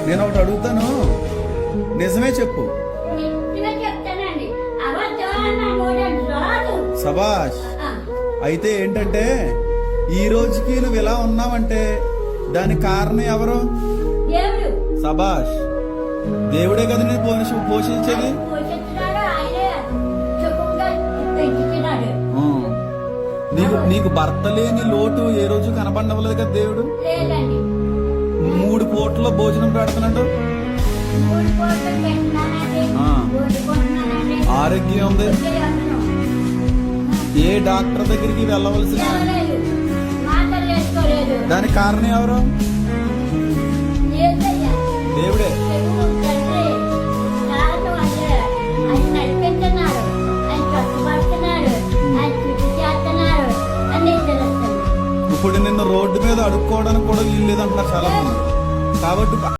నేను ఒకటి అడుగుతాను, నిజమే చెప్పు. సబాష్. అయితే ఏంటంటే ఈ రోజుకి నువ్వు ఇలా ఉన్నావంటే దానికి కారణం ఎవరు? సబాష్. దేవుడే కదా నేను పోషించేది. నీకు భర్త లేని లోటు ఏ రోజు కనపడవలేదు కదా దేవుడు. 3 పూటల్లో భోజనం పెడుతున్నాడు, ఆరోగ్యం ఉంది, ఏ డాక్టర్ దగ్గరికి వెళ్ళవలసిన. దానికి కారణం ఎవరు? దేవుడే. ఇప్పుడు నిన్ను రోడ్డు మీద అడుక్కోవడానికి కూడా వీలు లేదంటున్నారు చాలా మంది. కాబట్టి